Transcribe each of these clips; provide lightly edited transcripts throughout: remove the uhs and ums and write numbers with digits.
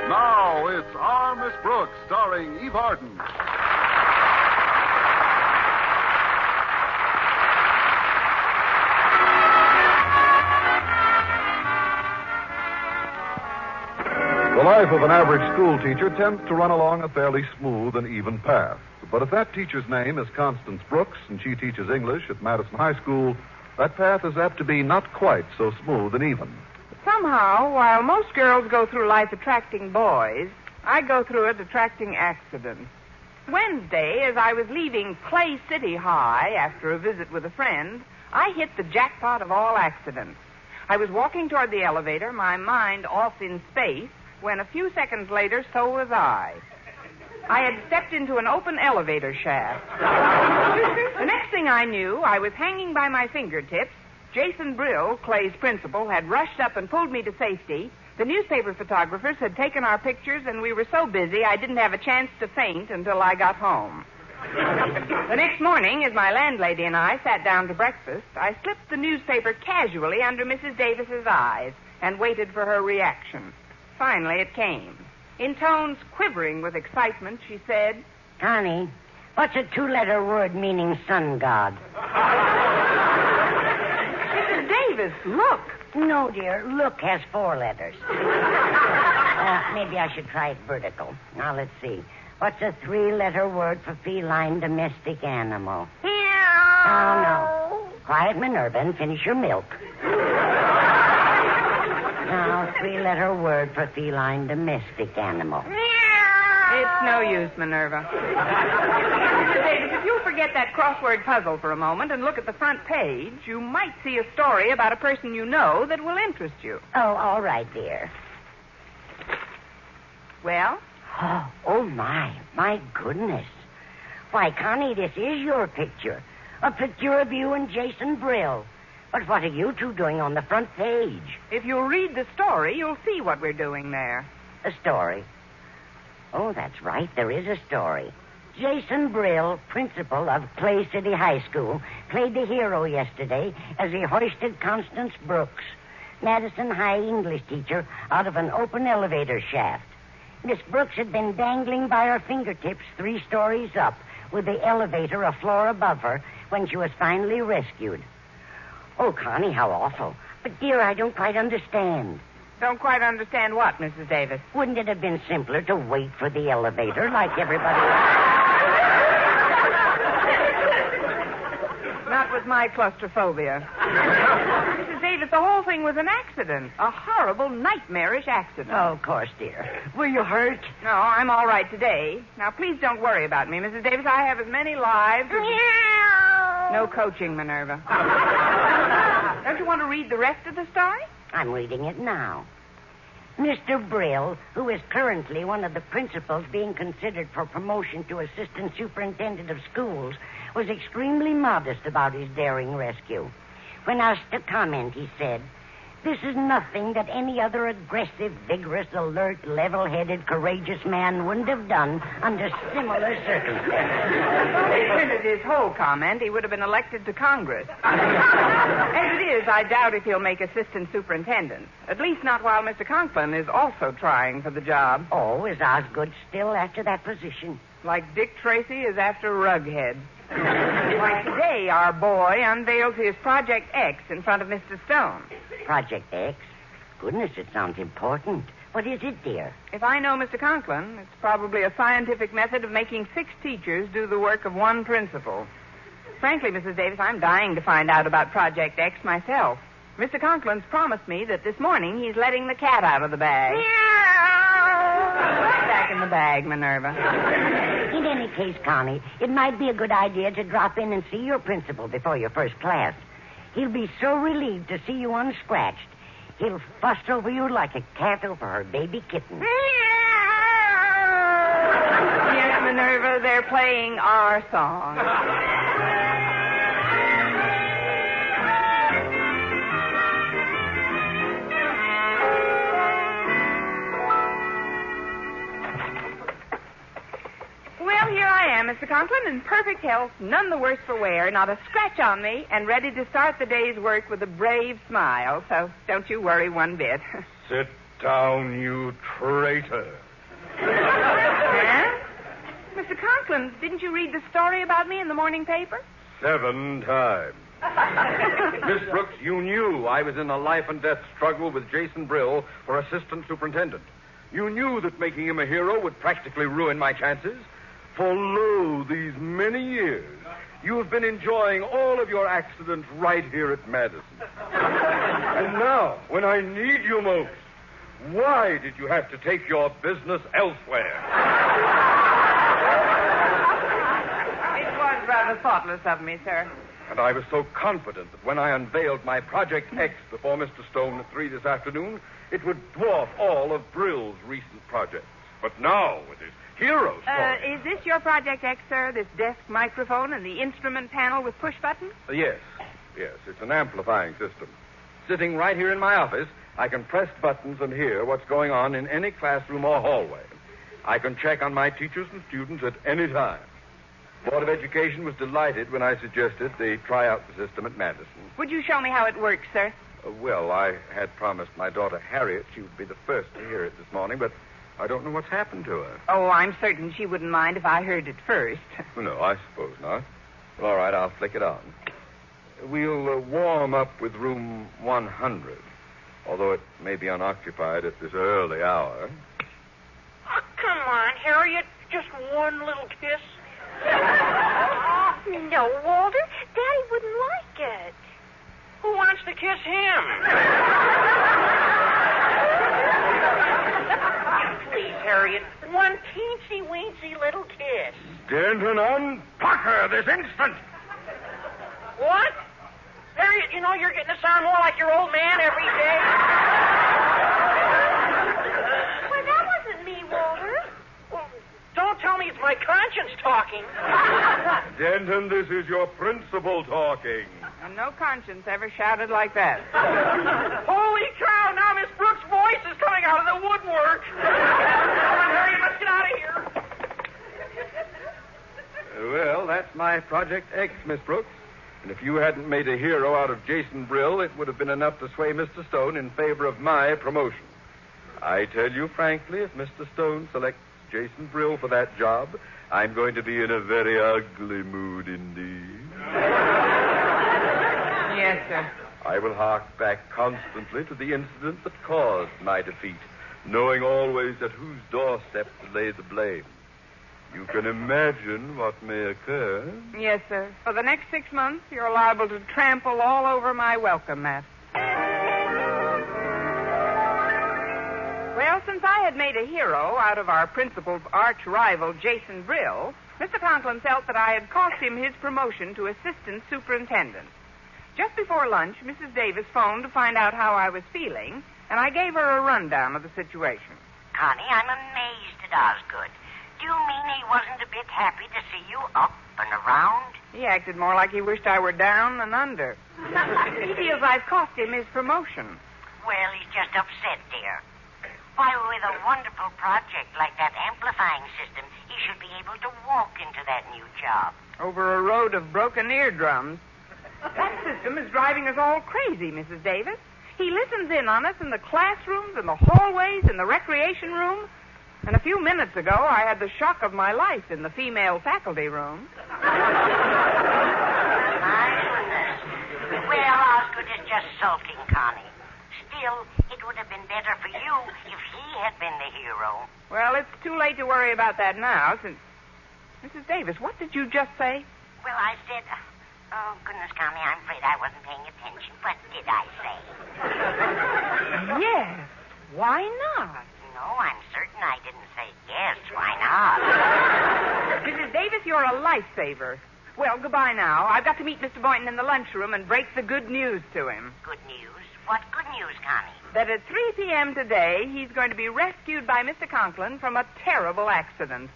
Now it's Our Miss Brooks, starring Eve Arden. The life of an average school teacher tends to run along a fairly smooth and even path. But if that teacher's name is Constance Brooks and she teaches English at Madison High School, that path is apt to be not quite so smooth and even. Somehow, while most girls go through life attracting boys, I go through it attracting accidents. Wednesday, as I was leaving Clay City High after a visit with a friend, I hit the jackpot of all accidents. I was walking toward the elevator, my mind off in space, when a few seconds later, so was I. I had stepped into an open elevator shaft. The next thing I knew, I was hanging by my fingertips. Jason Brill, Clay's principal, had rushed up and pulled me to safety. The newspaper photographers had taken our pictures, and we were so busy I didn't have a chance to faint until I got home. The next morning, as my landlady and I sat down to breakfast, I slipped the newspaper casually under Mrs. Davis's eyes and waited for her reaction. Finally, it came. In tones quivering with excitement, she said, Connie, what's a two-letter word meaning sun god? Mrs. Davis, look. No, dear. Look has 4 letters. Maybe I should try it vertical. Now, let's see. What's a 3-letter word for feline domestic animal? Oh, no. Quiet, Minerva, and finish your milk. Now, 3-letter word for feline domestic animal. It's no use, Minerva. Mr. Davis, if you'll forget that crossword puzzle for a moment and look at the front page, you might see a story about a person you know that will interest you. Oh, all right, dear. Well? Oh, my goodness. Why, Connie, this is your picture. A picture of you and Jason Brill. But what are you two doing on the front page? If you'll read the story, you'll see what we're doing there. A story? Oh, that's right. There is a story. Jason Brill, principal of Clay City High School, played the hero yesterday as he hoisted Constance Brooks, Madison High English teacher, out of an open elevator shaft. Miss Brooks had been dangling by her fingertips 3 stories up, with the elevator a floor above her, when she was finally rescued. Oh, Connie, how awful. But, dear, I don't quite understand. Don't quite understand what, Mrs. Davis? Wouldn't it have been simpler to wait for the elevator like everybody else? Not with my claustrophobia. Mrs. Davis, the whole thing was an accident. A horrible, nightmarish accident. Oh, of course, dear. Were you hurt? No, I'm all right today. Now, please don't worry about me, Mrs. Davis. I have as many lives as... No coaching, Minerva. Don't you want to read the rest of the story? I'm reading it now. Mr. Brill, who is currently one of the principals being considered for promotion to assistant superintendent of schools, was extremely modest about his daring rescue. When asked to comment, he said, "This is nothing that any other aggressive, vigorous, alert, level-headed, courageous man wouldn't have done under similar circumstances." If he printed his whole comment, he would have been elected to Congress. As it is, I doubt if he'll make assistant superintendent. At least not while Mr. Conklin is also trying for the job. Oh, is Osgood still after that position? Like Dick Tracy is after Rughead. Like today, our boy unveils his Project X in front of Mr. Stone. Project X? Goodness, it sounds important. What is it, dear? If I know Mr. Conklin, it's probably a scientific method of making 6 teachers do the work of 1 principal. Frankly, Mrs. Davis, I'm dying to find out about Project X myself. Mr. Conklin's promised me that this morning he's letting the cat out of the bag. Back in the bag, Minerva. In any case, Connie, it might be a good idea to drop in and see your principal before your first class. He'll be so relieved to see you unscratched. He'll fuss over you like a cat over her baby kitten. Yes, Minerva, they're playing our song. Well, here I am, Mr. Conklin, in perfect health, none the worse for wear, not a scratch on me, and ready to start the day's work with a brave smile. So don't you worry one bit. Sit down, you traitor. Huh? Mr. Conklin, didn't you read the story about me in the morning paper? 7 times. Miss Brooks, you knew I was in a life-and-death struggle with Jason Brill for assistant superintendent. You knew that making him a hero would practically ruin my chances. For lo, these many years, you have been enjoying all of your accidents right here at Madison. And now, when I need you most, why did you have to take your business elsewhere? It was rather thoughtless of me, sir. And I was so confident that when I unveiled my Project X before Mr. Stone at 3 this afternoon, it would dwarf all of Brill's recent projects. But now, with his hero story... Is this your Project X, sir? This desk microphone and the instrument panel with push buttons? Yes. It's an amplifying system. Sitting right here in my office, I can press buttons and hear what's going on in any classroom or hallway. I can check on my teachers and students at any time. Board of Education was delighted when I suggested they try out the system at Madison. Would you show me how it works, sir? Well, I had promised my daughter Harriet she would be the first to hear it this morning, but I don't know what's happened to her. Oh, I'm certain she wouldn't mind if I heard it first. No, I suppose not. Well, all right, I'll flick it on. We'll warm up with room 100, although it may be unoccupied at this early hour. Oh, come on, Harriet. Just one little kiss. No, Walter. Daddy wouldn't like it. Who wants to kiss him? Please, Harriet. One teensy-weensy little kiss. Denton, unpack her this instant. What? Harriet, you know you're getting to sound more like your old man every day. Well, that wasn't me, Walter. Don't tell me it's my conscience talking. Denton, this is your principal talking. And no conscience ever shouted like that. Holy cow, now Miss Brooks' voice is coming out of the woodwork. Come on, Harriet, let's get out of here. Well, that's my Project X, Miss Brooks. And if you hadn't made a hero out of Jason Brill, it would have been enough to sway Mr. Stone in favor of my promotion. I tell you frankly, if Mr. Stone selects Jason Brill for that job, I'm going to be in a very ugly mood indeed. Yes, sir. I will hark back constantly to the incident that caused my defeat, knowing always at whose doorstep to lay the blame. You can imagine what may occur. Yes, sir. For the next 6 months, you're liable to trample all over my welcome mat. Well, since I had made a hero out of our principal's arch-rival, Jason Brill, Mr. Conklin felt that I had cost him his promotion to assistant superintendent. Just before lunch, Mrs. Davis phoned to find out how I was feeling, and I gave her a rundown of the situation. Connie, I'm amazed at Osgood. Do you mean he wasn't a bit happy to see you up and around? He acted more like he wished I were down than under. He feels I've cost him his promotion. Well, he's just upset, dear. Why, with a wonderful project like that amplifying system, he should be able to walk into that new job. Over a road of broken eardrums. That system is driving us all crazy, Mrs. Davis. He listens in on us in the classrooms, in the hallways, in the recreation room. And a few minutes ago, I had the shock of my life in the female faculty room. My goodness. Well, Osgood is just sulking, Connie. Still, it would have been better for you if he had been the hero. Well, it's too late to worry about that now, since... Mrs. Davis, what did you just say? Well, I said... Oh, goodness, Connie, I'm afraid I wasn't paying attention. What did I say? Yes. Why not? No, I'm certain I didn't say yes. Why not? Mrs. Davis, you're a lifesaver. Well, goodbye now. I've got to meet Mr. Boynton in the lunchroom and break the good news to him. Good news? What good news, Connie? That at 3 p.m. today, he's going to be rescued by Mr. Conklin from a terrible accident.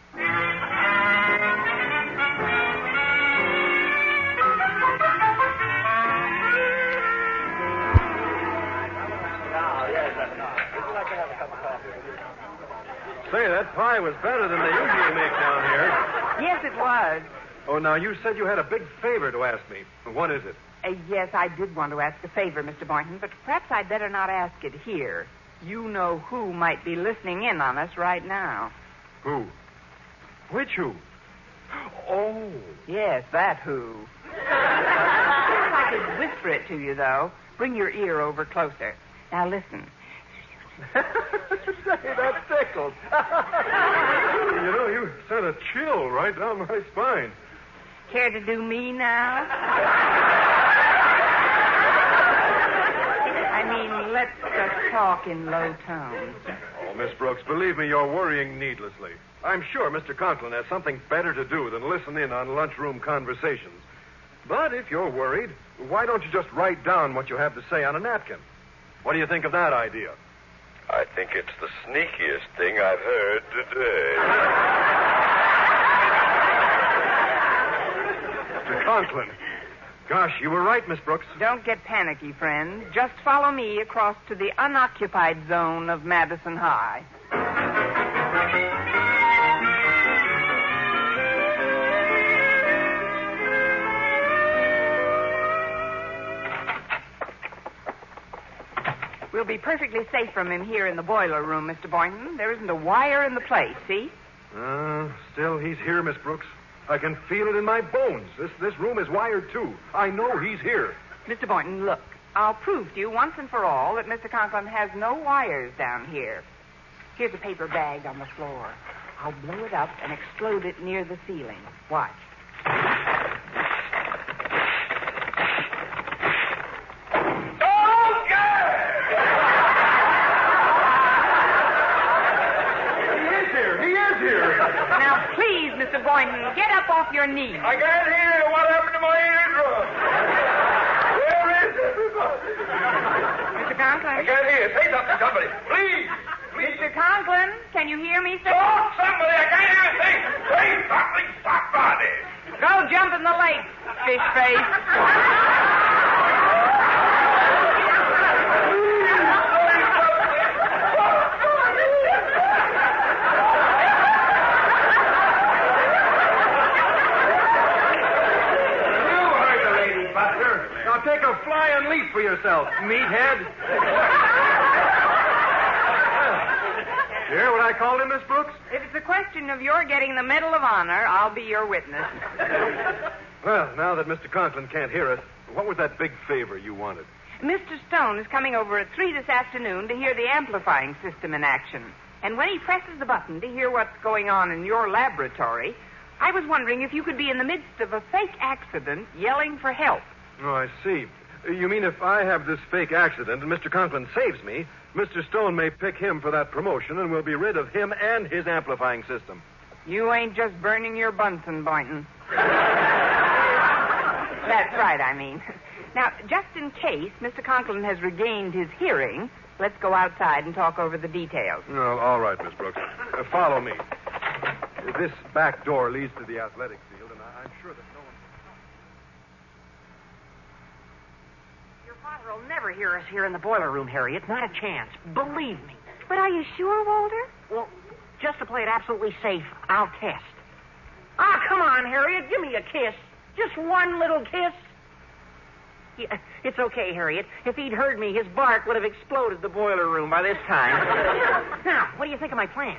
Say, that pie was better than they usually make down here. Yes, it was. Oh, now, you said you had a big favor to ask me. What is it? Yes, I did want to ask a favor, Mr. Boynton, but perhaps I'd better not ask it here. You know who might be listening in on us right now. Who? Which who? Oh. Yes, that who. I could whisper it to you, though. Bring your ear over closer. Now, listen. Say, that tickles. You know, you sent a chill right down my spine. Care to do me now? I mean, let's just talk in low tones. Oh, Miss Brooks, believe me, you're worrying needlessly. I'm sure Mr. Conklin has something better to do than listen in on lunchroom conversations. But if you're worried, why don't you just write down what you have to say on a napkin? What do you think of that idea? I think it's the sneakiest thing I've heard today. Mr. Conklin. Gosh, you were right, Miss Brooks. Don't get panicky, friend. Just follow me across to the unoccupied zone of Madison High. We'll be perfectly safe from him here in the boiler room, Mr. Boynton. There isn't a wire in the place, see? Still, he's here, Miss Brooks. I can feel it in my bones. This room is wired, too. I know he's here. Mr. Boynton, look. I'll prove to you once and for all that Mr. Conklin has no wires down here. Here's a paper bag on the floor. I'll blow it up and explode it near the ceiling. Watch. Mr. Boynton, get up off your knees. I can't hear. What happened to my eardrum? Where is everybody? Mr. Conklin? I can't hear. Say something, somebody. Please. Mr. Conklin, can you hear me, sir? Talk, somebody. I can't hear a thing. Say something, somebody. Go jump in the lake, fish face. Take a flying leap for yourself, meathead. You hear what I called him, Miss Brooks? If it's a question of your getting the Medal of Honor, I'll be your witness. Well, now that Mr. Conklin can't hear us, what was that big favor you wanted? Mr. Stone is coming over at 3 this afternoon to hear the amplifying system in action. And when he presses the button to hear what's going on in your laboratory, I was wondering if you could be in the midst of a fake accident yelling for help. Oh, I see. You mean if I have this fake accident and Mr. Conklin saves me, Mr. Stone may pick him for that promotion and we'll be rid of him and his amplifying system. You ain't just burning your Bunsen, Boynton. That's right, I mean. Now, just in case Mr. Conklin has regained his hearing, let's go outside and talk over the details. Oh, all right, Miss Brooks. Follow me. This back door leads to the athletic field, and I'm sure that no one... Father will never hear us here in the boiler room, Harriet. Not a chance. Believe me. But are you sure, Walter? Well, just to play it absolutely safe, I'll test. Ah, come on, Harriet. Give me a kiss. Just one little kiss. Yeah, it's okay, Harriet. If he'd heard me, his bark would have exploded the boiler room by this time. Now, what do you think of my plan?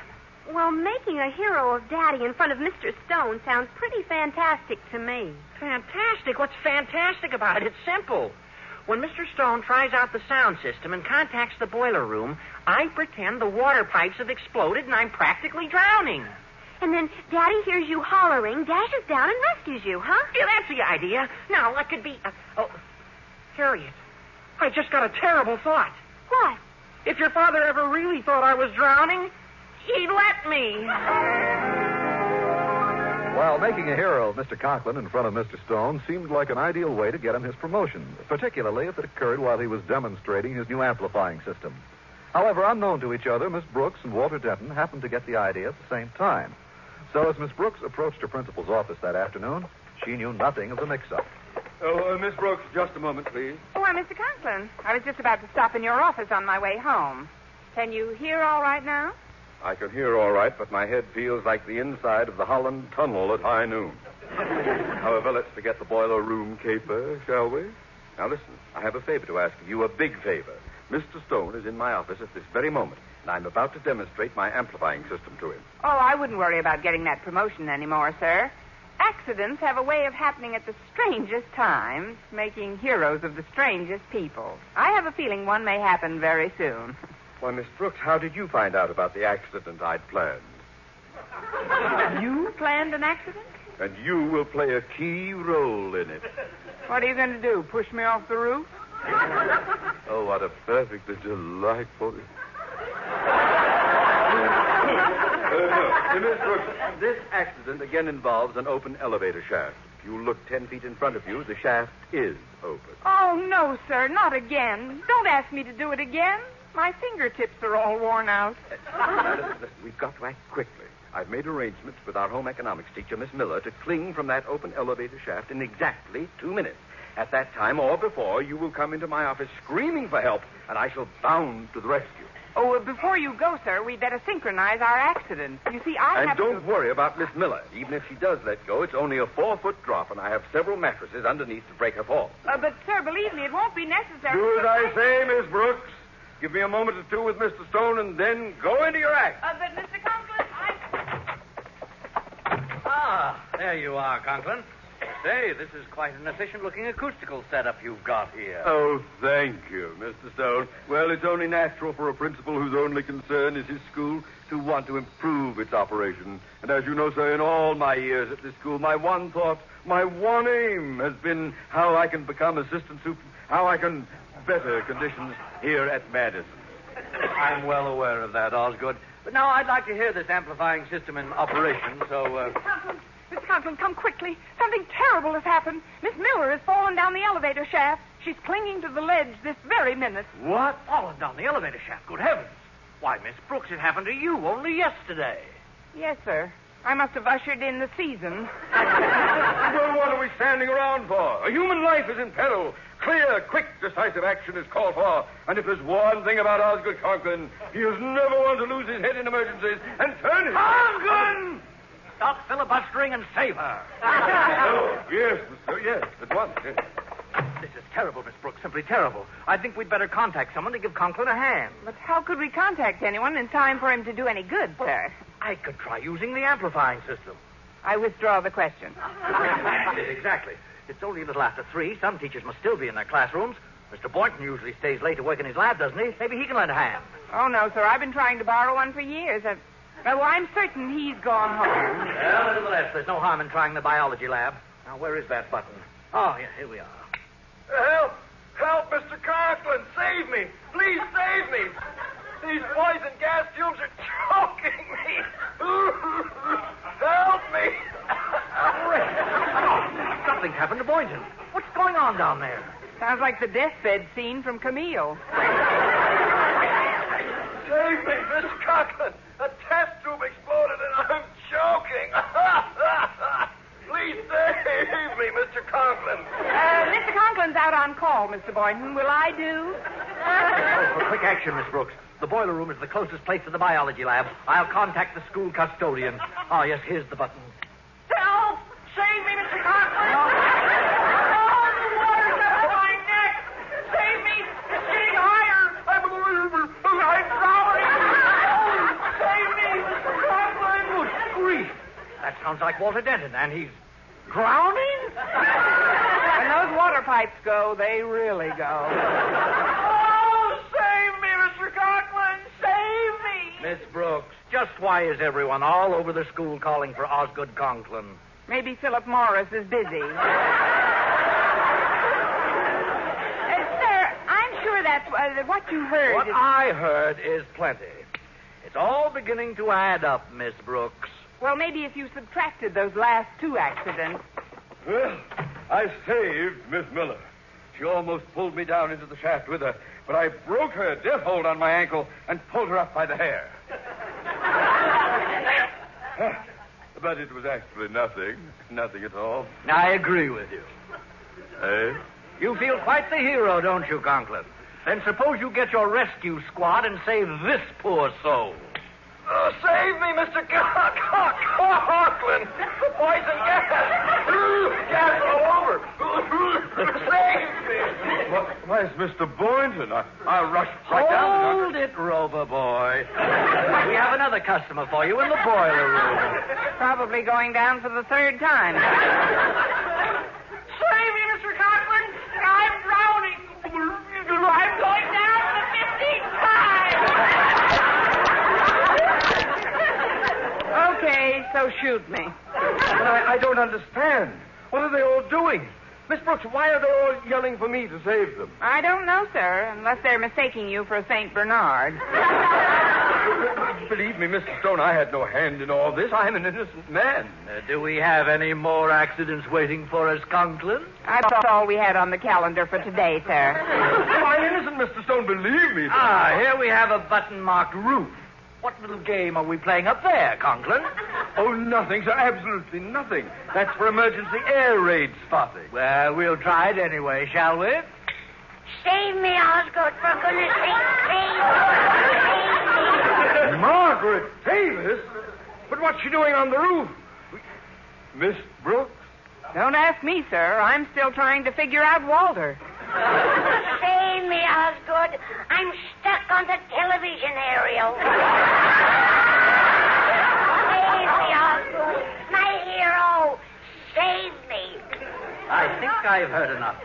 Well, making a hero of Daddy in front of Mr. Stone sounds pretty fantastic to me. Fantastic? What's fantastic about it? It's simple. When Mr. Stone tries out the sound system and contacts the boiler room, I pretend the water pipes have exploded and I'm practically drowning. And then Daddy hears you hollering, dashes down, and rescues you, huh? Yeah, that's the idea. Now, what could be... Harriet, I just got a terrible thought. What? If your father ever really thought I was drowning, he'd let me. Well, making a hero of Mr. Conklin in front of Mr. Stone seemed like an ideal way to get him his promotion, particularly if it occurred while he was demonstrating his new amplifying system. However, unknown to each other, Miss Brooks and Walter Denton happened to get the idea at the same time. So as Miss Brooks approached her principal's office that afternoon, she knew nothing of the mix-up. Oh, Miss Brooks, just a moment, please. Oh, why, Mr. Conklin. I was just about to stop in your office on my way home. Can you hear all right now? I can hear all right, but my head feels like the inside of the Holland Tunnel at high noon. However, let's forget the boiler room caper, shall we? Now, listen, I have a favor to ask of you, a big favor. Mr. Stone is in my office at this very moment, and I'm about to demonstrate my amplifying system to him. Oh, I wouldn't worry about getting that promotion anymore, sir. Accidents have a way of happening at the strangest times, making heroes of the strangest people. I have a feeling one may happen very soon. Why, Miss Brooks, how did you find out about the accident I'd planned? You planned an accident? And you will play a key role in it. What are you going to do, push me off the roof? Oh, what a perfectly delightful... Miss Brooks, this accident again involves an open elevator shaft. If you look 10 feet in front of you, the shaft is open. Oh, no, sir, not again. Don't ask me to do it again. My fingertips are all worn out. Listen, we've got to act quickly. I've made arrangements with our home economics teacher, Miss Miller, to cling from that open elevator shaft in exactly 2 minutes. At that time or before, you will come into my office screaming for help, and I shall bound to the rescue. Oh, before you go, sir, we'd better synchronize our accident. You see, And don't worry about Miss Miller. Even if she does let go, it's only a 4-foot drop, and I have several mattresses underneath to break her fall. But, sir, believe me, it won't be necessary. Do as I say, Miss Brooks. Give me a moment or two with Mr. Stone, and then go into your act. But, Mr. Conklin, Ah, there you are, Conklin. Say, this is quite an efficient-looking acoustical setup you've got here. Oh, thank you, Mr. Stone. Well, it's only natural for a principal whose only concern is his school to want to improve its operation. And as you know, sir, in all my years at this school, my one thought, my one aim has been how I can become assistant how I can better conditions here at Madison. I'm well aware of that, Osgood. But now I'd like to hear this amplifying system in operation, so... Mr. Conklin, come quickly. Something terrible has happened. Miss Miller has fallen down the elevator shaft. She's clinging to the ledge this very minute. What? Fallen down the elevator shaft? Good heavens. Why, Miss Brooks, it happened to you only yesterday. Yes, sir. I must have ushered in the season. Well, what are we standing around for? A human life is in peril. Clear, quick, decisive action is called for. And if there's one thing about Osgood Conklin, he is never one to lose his head in emergencies and turn his... Conklin! Stop filibustering and save her. Oh, yes, Mr. Yes, at once. Yes. This is terrible, Miss Brooks, simply terrible. I think we'd better contact someone to give Conklin a hand. But how could we contact anyone in time for him to do any good, sir? I could try using the amplifying system. I withdraw the question. Exactly. It's only a little after 3. Some teachers must still be in their classrooms. Mr. Boynton usually stays late to work in his lab, doesn't he? Maybe he can lend a hand. Oh, no, sir. I've been trying to borrow one for years. Well, I'm certain he's gone home. Well, nevertheless, there's no harm in trying the biology lab. Now, where is that button? Oh, yeah, here we are. Help! Help, Mr. Conklin! Save me! Please save me! These poison gas fumes are choking me! Help me! Something's happened to Boynton. What's going on down there? Sounds like the deathbed scene from Camille. Save me, Mr. Conklin! A test tube exploded and I'm choking! Please save me, Mr. Conklin! Mr. Conklin's out on call, Mr. Boynton. Will I do? For quick action, Miss Brooks. The boiler room is the closest place to the biology lab. I'll contact the school custodian. Oh, yes, here's the button. Help! Save me, Mr. Conklin! Oh, the water's up my neck! Save me! It's getting higher! I'm drowning! Save me, Mr. Conklin! Good grief. That sounds like Walter Denton, and he's drowning? When those water pipes go, they really go. Oh, save me, Mr. Conklin! Save me! Miss Brooks, just why is everyone all over the school calling for Osgood Conklin? Maybe Philip Morris is busy. Sir, I'm sure that's what you heard. What I heard is plenty. It's all beginning to add up, Miss Brooks. Well, maybe if you subtracted those last 2 accidents. Well, I saved Miss Miller. She almost pulled me down into the shaft with her, but I broke her death hold on my ankle and pulled her up by the hair. But it was actually nothing. Nothing at all. I agree with you. Eh? You feel quite the hero, don't you, Conklin? Then suppose you get your rescue squad and save this poor soul. Save me, Mr. Conklin. The poison gas. Gas all over. Save me. Why, it's Mr. Boynton. I rushed right down. Hold it, Rover boy. We have another customer for you in the boiler room. Probably going down for the third time. Save me, Mr. Conklin. I'm drowning. I'm going down for the 15th time. Okay, so shoot me. But I don't understand. What are they all doing? Miss Brooks, why are they all yelling for me to save them? I don't know, sir, unless they're mistaking you for a St. Bernard. Believe me, Mr. Stone, I had no hand in all this. I'm an innocent man. Do we have any more accidents waiting for us, Conklin? That's all we had on the calendar for today, sir. I'm innocent, Mr. Stone, believe me. Here we have a button-marked roof. What little game are we playing up there, Conklin? Oh, nothing, sir. Absolutely nothing. That's for emergency air raid spotting. Well, we'll try it anyway, shall we? Save me, Osgood, for goodness sake. Save me. Margaret Davis? But what's she doing on the roof? Miss Brooks? Don't ask me, sir. I'm still trying to figure out Walter. Save me, Osgood. I'm stuck on the television aerial. Save me, Osgood. My hero. Save me. I think I've heard enough.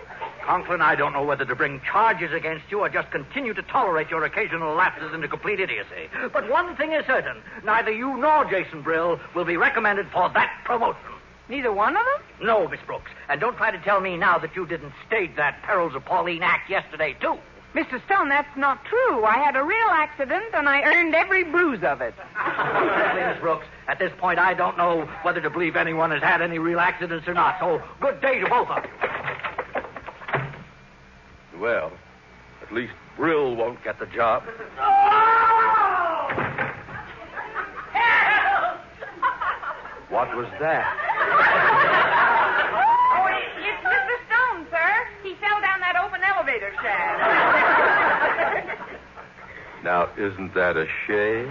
Conklin, I don't know whether to bring charges against you or just continue to tolerate your occasional lapses into complete idiocy. But one thing is certain. Neither you nor Jason Brill will be recommended for that promotion. Neither one of them? No, Miss Brooks. And don't try to tell me now that you didn't stage that Perils of Pauline act yesterday, too. Mr. Stone, that's not true. I had a real accident, and I earned every bruise of it. Miss Brooks, at this point, I don't know whether to believe anyone has had any real accidents or not. So, good day to both of you. Well, at least Brill won't get the job. What was that? Oh, it's Mr. Stone, sir. He fell down that open elevator shaft. Now, isn't that a shame?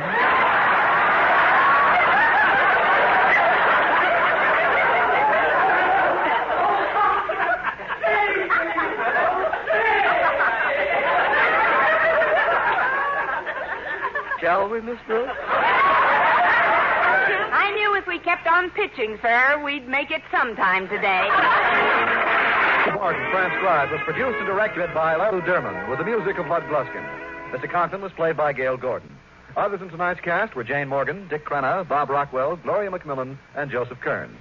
Shall we, Miss Brooks? I knew if we kept on pitching, sir, we'd make it sometime today. Martin Transcribed was produced and directed by Lou Derman with the music of Bud Gluskin. Mr. Conklin was played by Gale Gordon. Others in tonight's cast were Jane Morgan, Dick Crenna, Bob Rockwell, Gloria McMillan, and Joseph Kearns.